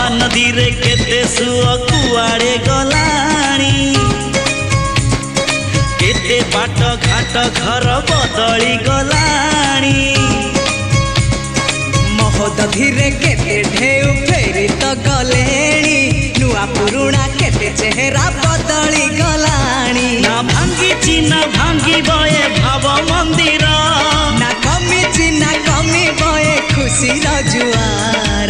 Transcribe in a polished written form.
महानदी रे केते सुअ कुआड़े गलाणी केते बाट घाट घर बदली गलाणी महोदधि रे केते ढेउ फेरी तो गलेणी नुआ पुरुणा केते चेहरा बदली गलाणी ना भांगी चिना भांगी बये भाव मंदिर ना कमी चिना कमी बये खुशी जुआर